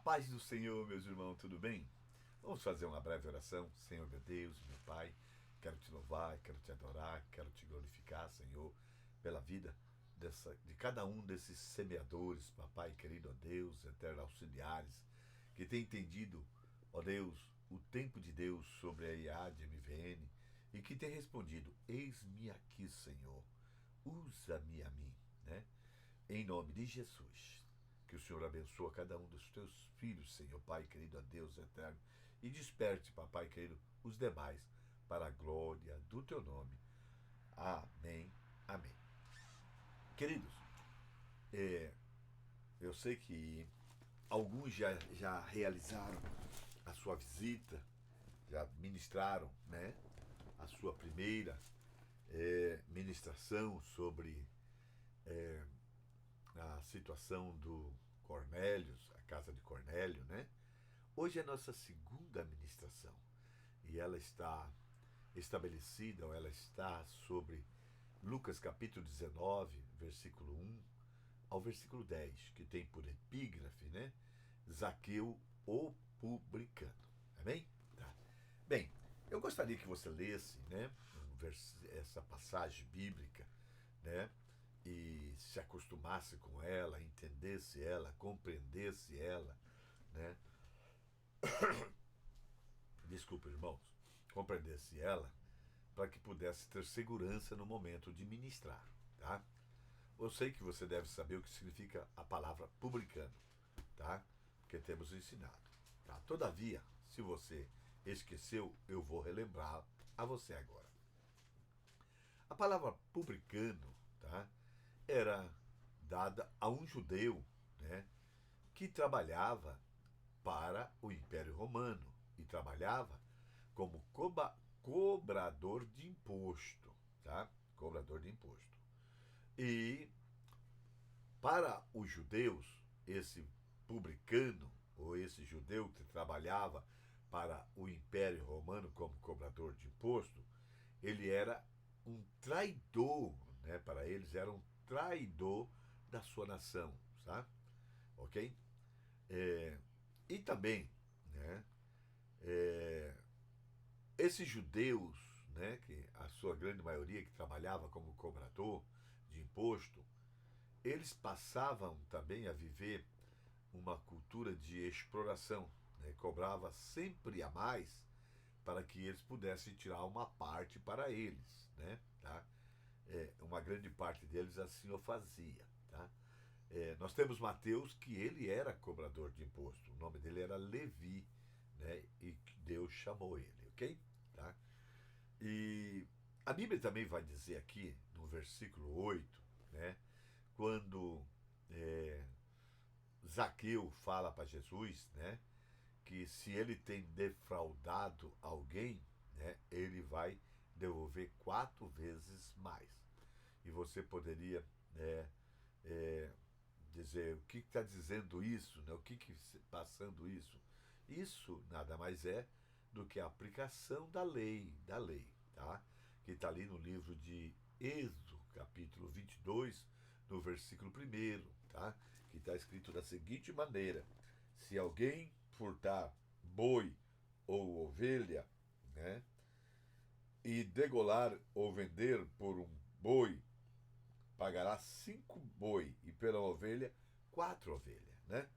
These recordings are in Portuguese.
paz do Senhor, meus irmãos, tudo bem? Vamos fazer uma breve oração. Senhor, meu Deus, meu Pai, quero te louvar, quero te adorar, quero te glorificar, Senhor, pela vida de cada um desses semeadores, papai querido, ó Deus, eterno auxiliares, que tem entendido, ó Deus, o tempo de Deus sobre a IAD, MVN, e que tem respondido: eis-me aqui, Senhor, usa-me a mim, né? Em nome de Jesus. Que o Senhor abençoe cada um dos teus filhos, Senhor Pai querido, a Deus eterno. E desperte, papai querido, os demais para a glória do teu nome. Amém. Amém. Queridos, eu sei que alguns já realizaram a sua visita, já ministraram, né? A sua primeira ministração sobre a situação do Cornélios, a casa de Cornélio, né? Hoje é a nossa segunda ministração e ela está estabelecida, ou ela está sobre Lucas capítulo 19, versículo 1 ao versículo 10, que tem por epígrafe, né? Zaqueu, o publicano. Amém? Tá. Bem, eu gostaria que você lesse, né, essa passagem bíblica, né, e se acostumasse com ela, entendesse ela, compreendesse ela, né? Desculpa, irmãos, compreendesse ela, para que pudesse ter segurança no momento de ministrar, tá? Eu sei que você deve saber o que significa a palavra publicano, tá? Porque temos ensinado, tá? Todavia, se você esqueceu, eu vou relembrar a você agora. A palavra publicano, tá? Era dada a um judeu, né, que trabalhava para o Império Romano e trabalhava como cobrador de imposto, tá? Cobrador de imposto. E para os judeus, esse publicano, ou esse judeu que trabalhava para o Império Romano como cobrador de imposto, ele era um traidor, né? Para eles era um traidor da sua nação, tá? Ok? E também, né? Esses judeus, né? Que a sua grande maioria que trabalhava como cobrador de imposto, eles passavam também a viver uma cultura de exploração, né? Cobrava sempre a mais para que eles pudessem tirar uma parte para eles, né? Tá? Uma grande parte deles assim o fazia, tá? Nós temos Mateus, que ele era cobrador de imposto, o nome dele era Levi, né? E Deus chamou ele, ok? Tá? E a Bíblia também vai dizer aqui, no versículo 8, né? Quando Zaqueu fala para Jesus, né, que se ele tem defraudado alguém, né, ele vai devolver 4 vezes mais. E você poderia, né, dizer o que está dizendo isso, né, o que passando isso? Isso nada mais é do que a aplicação da lei, tá? Que está ali no livro de Êxodo, capítulo 22, no versículo 1, tá? Que está escrito da seguinte maneira: se alguém furtar boi ou ovelha, né, e degolar ou vender por um boi, pagará 5 boi e pela ovelha 4 ovelhas, né?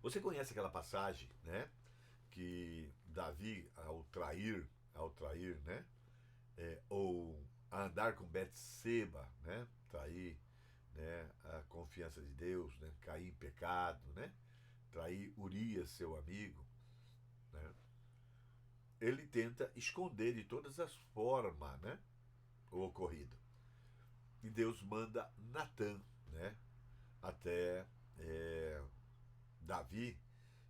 Você conhece aquela passagem, né, que Davi ao trair, né, ou a andar com Betseba, né, trair, né, a confiança de Deus, né, cair em pecado, né, trair Urias, seu amigo, né, ele tenta esconder de todas as formas, né, o ocorrido. E Deus manda Natã, né, até Davi,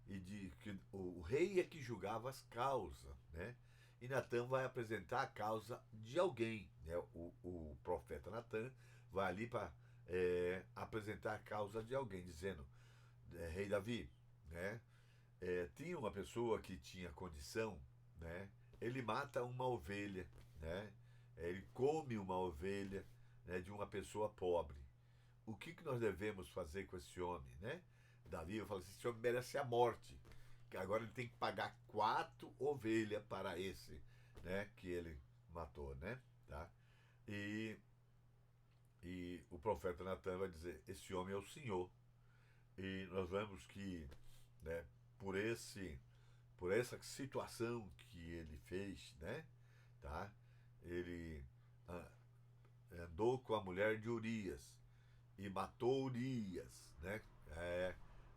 e de que o rei é que julgava as causas, né? E Natã vai apresentar a causa de alguém, né? O profeta Natã vai ali para apresentar a causa de alguém, dizendo: rei Davi, né? Tinha uma pessoa que tinha condição, né? Ele mata uma ovelha, né? Ele come uma ovelha, né, de uma pessoa pobre. O que nós devemos fazer com esse homem, né? Davi, eu falo assim, esse homem merece a morte. Que agora ele tem que pagar 4 ovelhas para esse, né, que ele matou, né? Tá? E, e o profeta Natan vai dizer, esse homem é o Senhor. E nós vemos que, né, por esse por essa situação que ele fez, né? Tá? Ele ah, andou com a mulher de Urias e matou Urias, né?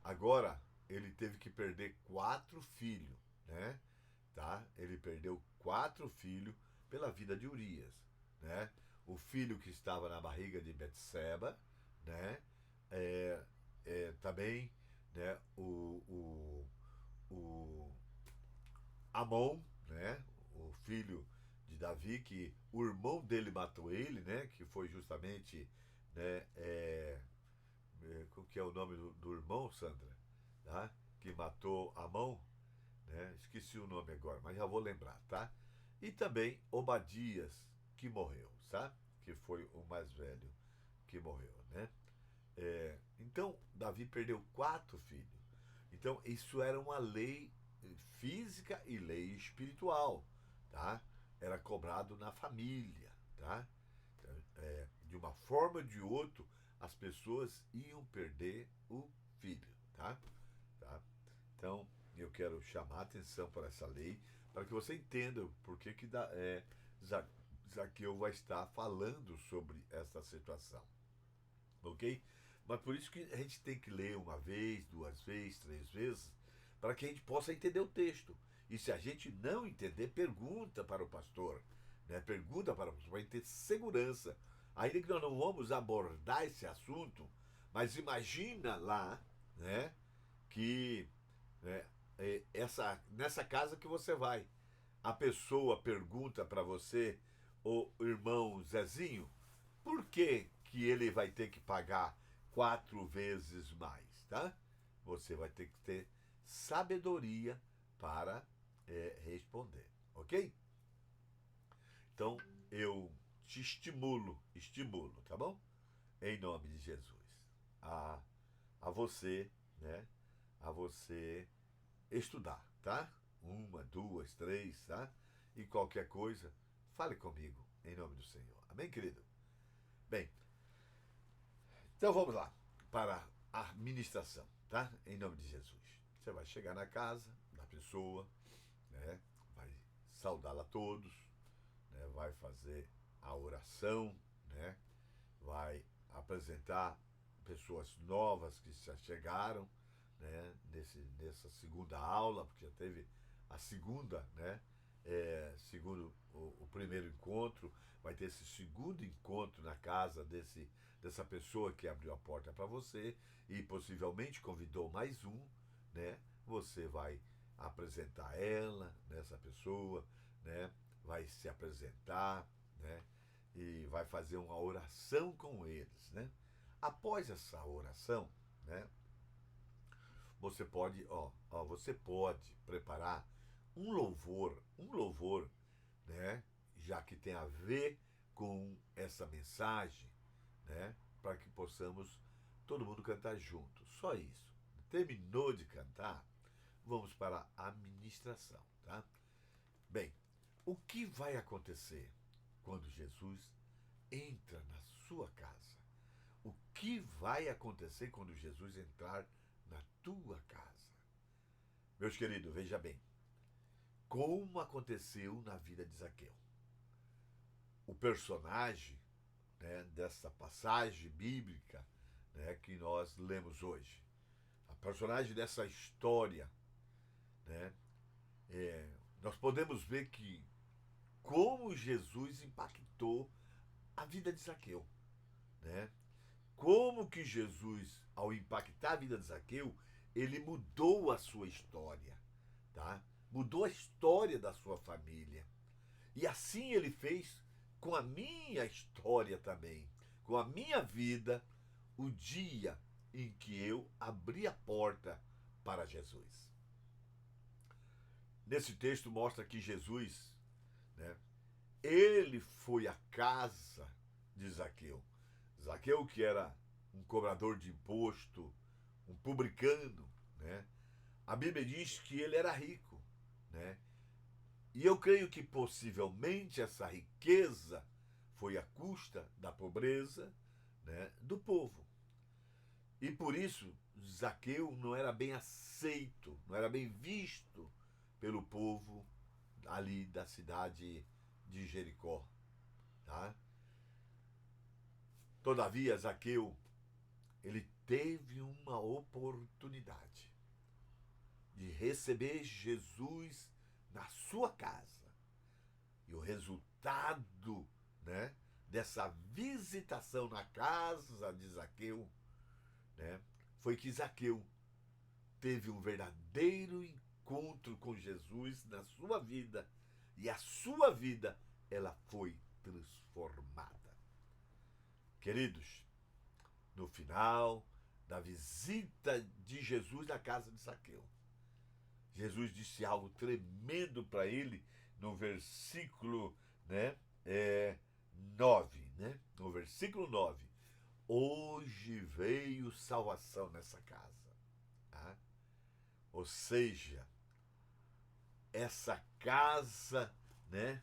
Agora ele teve que perder 4 filhos, né? Tá? Ele perdeu 4 filhos pela vida de Urias, né? O filho que estava na barriga de Betseba, né? Também, né? O Amon, né? O filho de Davi, que o irmão dele matou ele, né? Que foi justamente, né? Qual que é o nome do irmão, Sandra? Tá? Que matou Amon, né? Esqueci o nome agora, mas já vou lembrar, tá? E também Obadias, que morreu, sabe? Que foi o mais velho que morreu, né? Então, Davi perdeu 4 filhos. Então, isso era uma lei física e lei espiritual, tá? Era cobrado na família, tá? De uma forma ou de outra, as pessoas iam perder o filho, tá? Tá? Então, eu quero chamar a atenção para essa lei, para que você entenda por que Zaqueu vai estar falando sobre essa situação, ok? Mas por isso que a gente tem que ler uma vez, 2 vezes, 3 vezes, para que a gente possa entender o texto. E se a gente não entender, pergunta para o pastor, né? Pergunta para o pastor, para a gente ter segurança. Ainda que nós não vamos abordar esse assunto, mas imagina lá, né, que, né, nessa casa que você vai, a pessoa pergunta para você, o irmão Zezinho, por que ele vai ter que pagar 4 vezes mais, tá? Você vai ter que ter sabedoria para responder, ok? Então, eu te estimulo, tá bom? Em nome de Jesus. A você, né? A você estudar, tá? 1, 2, 3, tá? E qualquer coisa, fale comigo, em nome do Senhor. Amém, querido? Bem, então vamos lá para a ministração, tá? Em nome de Jesus. Você vai chegar na casa da pessoa, né? Vai saudá-la a todos, né? Vai fazer a oração, né? Vai apresentar pessoas novas que já chegaram, né? Nessa segunda aula, porque já teve a segunda, né? Segundo o primeiro encontro, vai ter esse segundo encontro na casa dessa pessoa que abriu a porta para você e possivelmente convidou mais um, né? Você vai apresentar ela, nessa pessoa, né? Vai se apresentar, né? E vai fazer uma oração com eles, né? Após essa oração, né? Você pode preparar um louvor, né? Já que tem a ver com essa mensagem, né? Para que possamos todo mundo cantar junto. Só isso. Terminou de cantar, vamos para a ministração, tá? Bem, o que vai acontecer quando Jesus entra na sua casa? O que vai acontecer quando Jesus entrar na tua casa? Meus queridos, veja bem, como aconteceu na vida de Zaqueu. O personagem, né, dessa passagem bíblica, né, que nós lemos hoje. A personagem dessa história, né, nós podemos ver que como Jesus impactou a vida de Zaqueu, né? Como que Jesus, ao impactar a vida de Zaqueu, ele mudou a sua história, tá? Mudou a história da sua família. E assim ele fez com a minha história também, com a minha vida, o dia em que eu abri a porta para Jesus. Nesse texto mostra que Jesus, né, ele foi à casa de Zaqueu. Zaqueu, que era um cobrador de imposto, um publicano, né? A Bíblia diz que ele era rico, né? E eu creio que possivelmente essa riqueza foi à custa da pobreza, né, do povo. E por isso Zaqueu não era bem aceito, não era bem visto pelo povo ali da cidade de Jericó, tá? Todavia, Zaqueu, ele teve uma oportunidade de receber Jesus na sua casa. E o resultado, né, dessa visitação na casa de Zaqueu, né, foi que Zaqueu teve um verdadeiro encontro com Jesus na sua vida. E a sua vida, ela foi transformada. Queridos, no final da visita de Jesus na casa de Zaqueu, Jesus disse algo tremendo para ele no versículo, né, 9. Né? No versículo 9. Hoje veio salvação nessa casa. Tá? Ou seja, essa casa, né,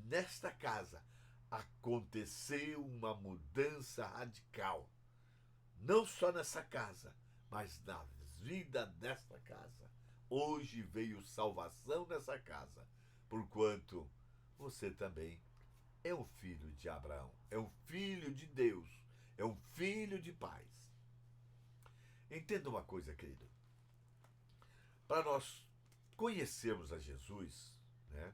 nesta casa aconteceu uma mudança radical. Não só nessa casa, mas na vida desta casa. Hoje veio salvação nessa casa, porquanto você também é um filho de Abraão, é um filho de Deus, é um filho de paz. Entenda uma coisa, querido. Para nós conhecermos a Jesus, né,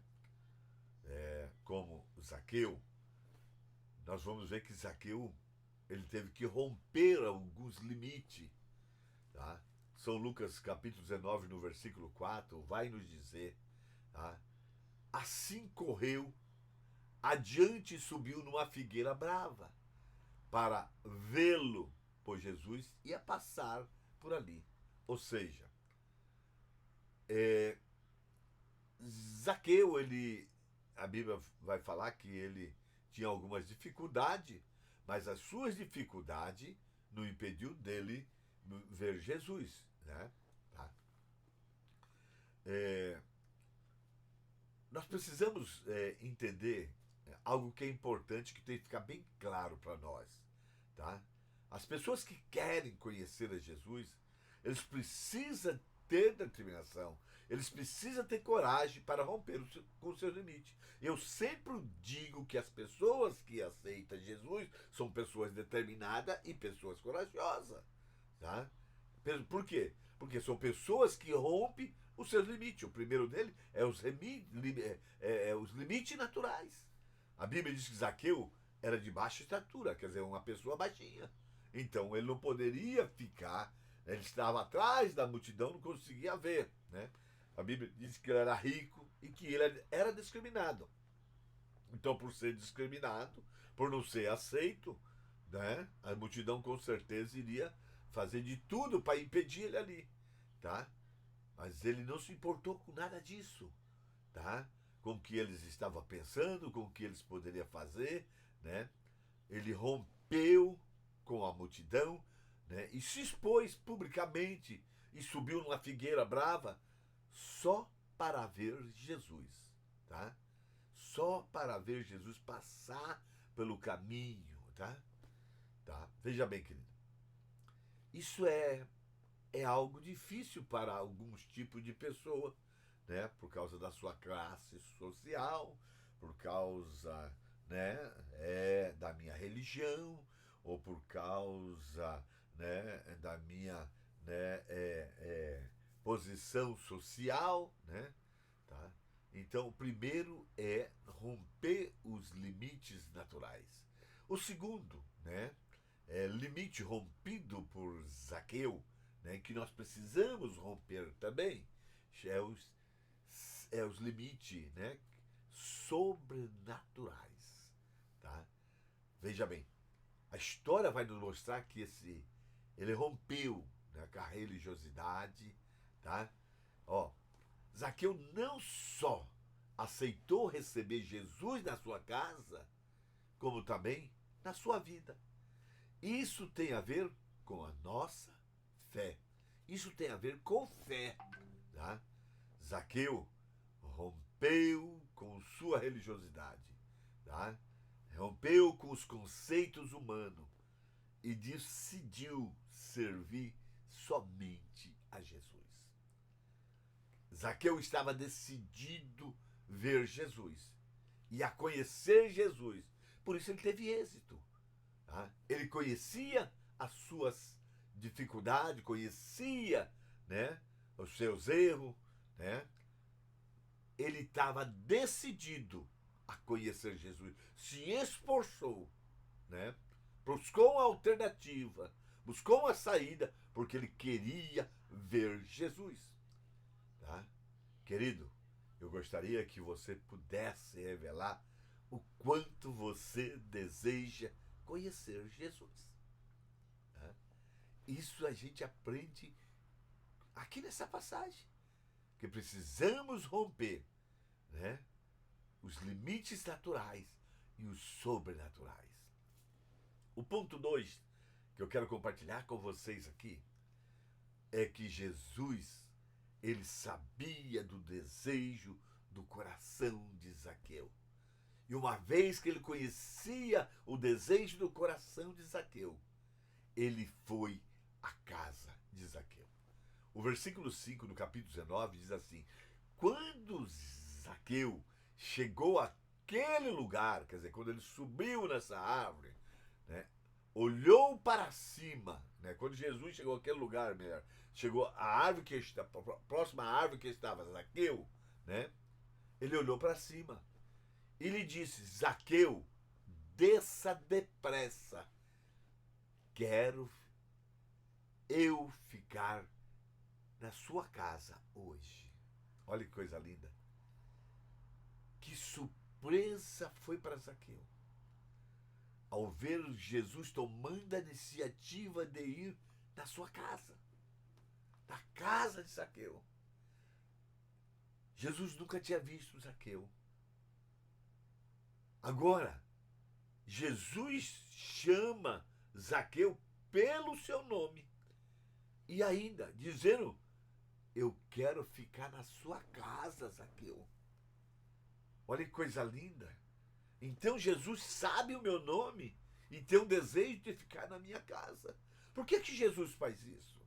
como Zaqueu, nós vamos ver que Zaqueu ele teve que romper alguns limites. Tá? São Lucas capítulo 19, no versículo 4, vai nos dizer, tá? Assim correu, adiante subiu numa figueira brava, para vê-lo, pois Jesus ia passar por ali. Ou seja, Zaqueu, a Bíblia vai falar que ele tinha algumas dificuldades, mas as suas dificuldades não impediu dele ver Jesus, né? Tá? Nós precisamos entender algo que é importante, que tem que ficar bem claro para nós, tá? As pessoas que querem conhecer a Jesus, eles precisam ter determinação, eles precisam ter coragem para romper com os seus limites. Eu sempre digo que as pessoas que aceitam Jesus são pessoas determinadas e pessoas corajosas, tá? Por quê? Porque são pessoas que rompem os seus limites. O primeiro dele é os limites naturais. A Bíblia diz que Zaqueu era de baixa estatura, quer dizer, uma pessoa baixinha. Então ele não poderia ficar, ele estava atrás da multidão, não conseguia ver. Né? A Bíblia diz que ele era rico e que ele era discriminado. Então, por ser discriminado, por não ser aceito, né, a multidão com certeza iria fazer de tudo para impedir ele ali, tá? Mas ele não se importou com nada disso, tá? Com o que eles estavam pensando, com o que eles poderiam fazer, né? Ele rompeu com a multidão, né? E se expôs publicamente e subiu numa figueira brava só para ver Jesus, tá? Só para ver Jesus passar pelo caminho, tá? Tá? Veja bem, querido. Isso é algo difícil para alguns tipos de pessoa, né? Por causa da sua classe social, por causa, né, da minha religião, ou por causa, né, da minha, né, posição social, né? Tá? Então, o primeiro é romper os limites naturais. O segundo, né, limite rompido por Zaqueu, né, que nós precisamos romper também, os limites, né, sobrenaturais. Tá? Veja bem, a história vai nos mostrar que ele rompeu, né, com a religiosidade. Tá? Ó, Zaqueu não só aceitou receber Jesus na sua casa, como também na sua vida. Isso tem a ver com a nossa fé. Isso tem a ver com fé. Tá? Zaqueu rompeu com sua religiosidade. Tá? Rompeu com os conceitos humanos e decidiu servir somente a Jesus. Zaqueu estava decidido ver Jesus e a conhecer Jesus. Por isso ele teve êxito. Tá? Ele conhecia as suas dificuldades, conhecia, né, os seus erros, né? Ele estava decidido a conhecer Jesus, se esforçou, né? Buscou uma alternativa, buscou uma saída, porque ele queria ver Jesus. Tá? Querido, eu gostaria que você pudesse revelar o quanto você deseja conhecer Jesus. Tá? Isso a gente aprende aqui nessa passagem, que precisamos romper, né, os limites naturais e os sobrenaturais. O ponto 2 que eu quero compartilhar com vocês aqui é que Jesus, ele sabia do desejo do coração de Zaqueu. E uma vez que ele conhecia o desejo do coração de Zaqueu, ele foi à casa de Zaqueu. O versículo 5 do capítulo 19 diz assim: quando Zaqueu chegou àquele lugar, quer dizer, quando ele subiu nessa árvore, né, olhou para cima, né, quando Jesus chegou àquele lugar, melhor, chegou à árvore que estava, próxima à árvore que estava Zaqueu, né, ele olhou para cima e lhe disse: Zaqueu, desça depressa, quero eu ficar na sua casa hoje. Olha que coisa linda. Que surpresa foi para Zaqueu ao ver Jesus tomando a iniciativa de ir na sua casa, na casa de Zaqueu. Jesus nunca tinha visto Zaqueu. Agora, Jesus chama Zaqueu pelo seu nome e ainda dizendo: eu quero ficar na sua casa, Zaqueu. Olha que coisa linda. Então Jesus sabe o meu nome e tem um desejo de ficar na minha casa. Por que que Jesus faz isso?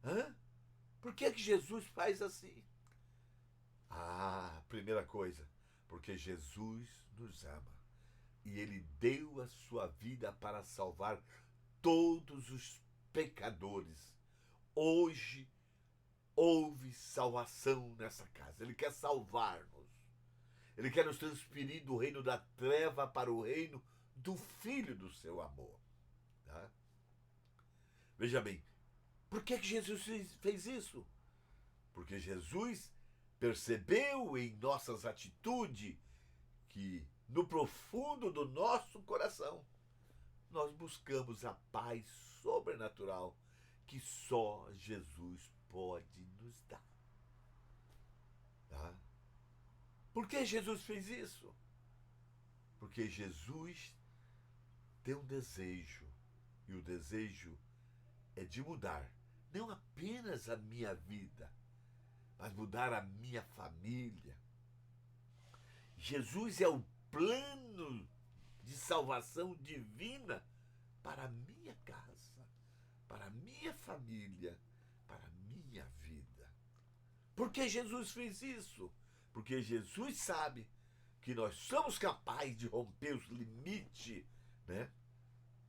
Hã? Por que que Jesus faz assim? Ah, primeira coisa, porque Jesus nos ama e ele deu a sua vida para salvar todos os pecadores. Hoje houve salvação nessa casa. Ele quer salvar-nos. Ele quer nos transferir do reino da treva para o reino do Filho do seu amor. Tá? Veja bem, por que Jesus fez isso? Porque Jesus percebeu em nossas atitudes que, no profundo do nosso coração, nós buscamos a paz sobrenatural que só Jesus pode nos dar. Tá? Por que Jesus fez isso? Porque Jesus tem um desejo, e o desejo é de mudar não apenas a minha vida, mas mudar a minha família. Jesus é o plano de salvação divina para a minha casa, para a minha família, para a minha vida. Por que Jesus fez isso? Porque Jesus sabe que nós somos capazes de romper os limites, né,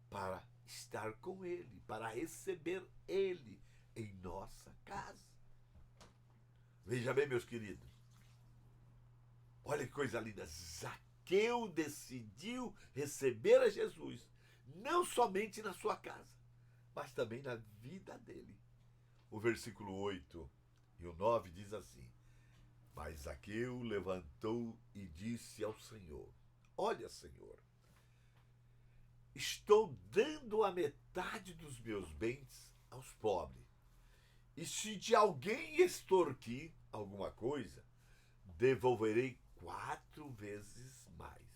para estar com Ele, para receber Ele em nossa casa. Veja bem, meus queridos. Olha que coisa linda. Zaqueu decidiu receber a Jesus, não somente na sua casa, mas também na vida dele. O versículo 8 e o 9 diz assim: mas Zaqueu levantou e disse ao Senhor: olha, Senhor, estou dando a metade dos meus bens aos pobres. E se de alguém extorquir alguma coisa, devolverei 4 vezes mais.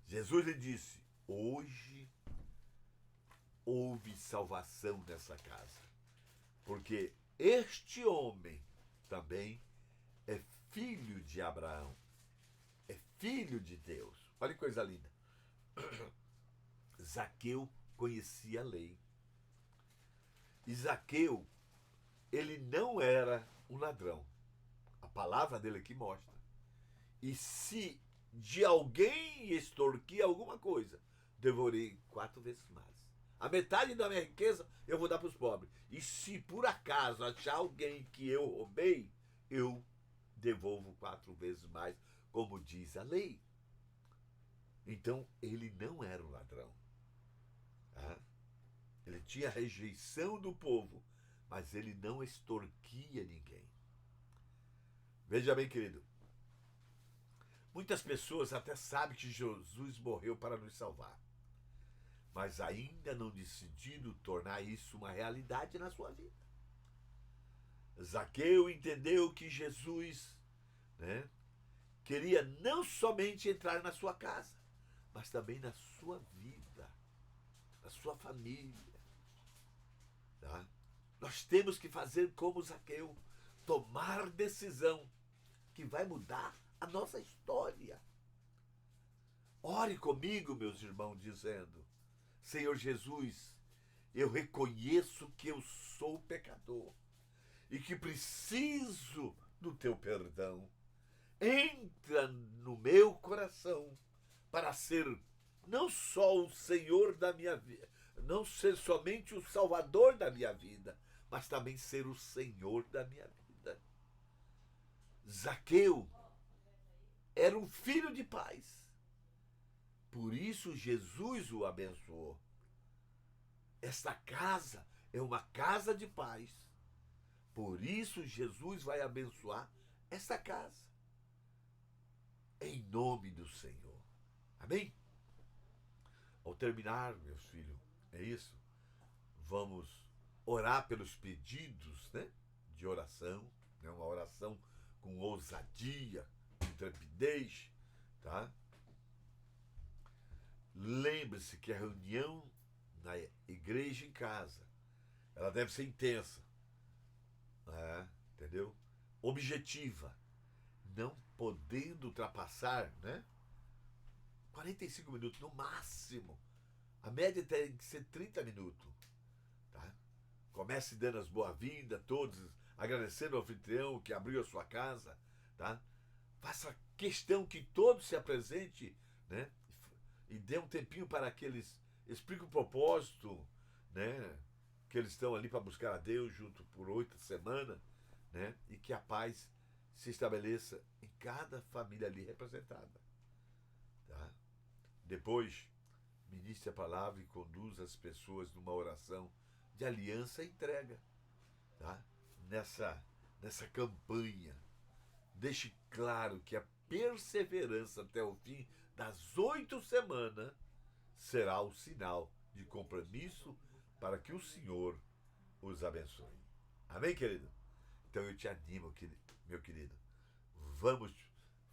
Jesus lhe disse: hoje houve salvação nessa casa, porque este homem também é filho de Abraão, é filho de Deus. Olha que coisa linda. Zaqueu conhecia a lei. E Zaqueu, ele não era um ladrão. A palavra dele aqui mostra. E se de alguém extorquir alguma coisa, devorei 4 vezes mais. A metade da minha riqueza eu vou dar para os pobres. E se por acaso achar alguém que eu roubei, eu devolvo 4 vezes mais, como diz a lei. Então, ele não era um ladrão. Tá? Ele tinha rejeição do povo, mas ele não extorquia ninguém. Veja bem, querido. Muitas pessoas até sabem que Jesus morreu para nos salvar, mas ainda não decidiram tornar isso uma realidade na sua vida. Zaqueu entendeu que Jesus, né, queria não somente entrar na sua casa, mas também na sua vida, na sua família. Tá? Nós temos que fazer como Zaqueu, tomar decisão que vai mudar a nossa história. Ore comigo, meus irmãos, dizendo: Senhor Jesus, eu reconheço que eu sou pecador e que preciso do teu perdão. Entra no meu coração para ser não só o Senhor da minha vida, não ser somente o Salvador da minha vida, mas também ser o Senhor da minha vida. Zaqueu era um filho de paz. Por isso Jesus o abençoou. Esta casa é uma casa de paz. Por isso Jesus vai abençoar esta casa. Em nome do Senhor. Amém? Ao terminar, meus filhos, é isso. Vamos orar pelos pedidos, né, de oração, né, uma oração com ousadia, com intrepidez, tá? Lembre-se que a reunião na igreja em casa, ela deve ser intensa, né, entendeu? Objetiva, não podendo ultrapassar, né, 45 minutos no máximo. A média tem que ser 30 minutos. Tá? Comece dando as boas-vindas a todos, agradecendo ao anfitrião que abriu a sua casa. Tá? Faça questão que todos se apresentem, né? E dê um tempinho para que eles expliquem o propósito, né? Que eles estão ali para buscar a Deus junto por 8 semanas, né? E que a paz se estabeleça em cada família ali representada. Tá? Depois, ministre a palavra e conduza as pessoas numa oração de aliança e entrega. Tá? Nessa campanha, deixe claro que a perseverança até o fim das 8 semanas será o sinal de compromisso para que o Senhor os abençoe. Amém, querido? Então eu te animo, meu querido. Vamos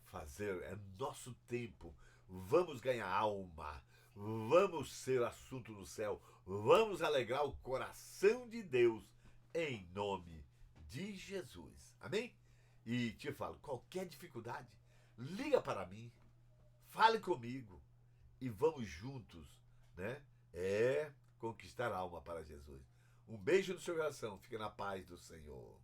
fazer, é nosso tempo. Vamos ganhar alma. Vamos ser assunto do céu. Vamos alegrar o coração de Deus em nome de Jesus. Amém? E te falo, qualquer dificuldade, liga para mim, fale comigo e vamos juntos, né? Conquistar a alma para Jesus. Um beijo no seu coração. Fica na paz do Senhor.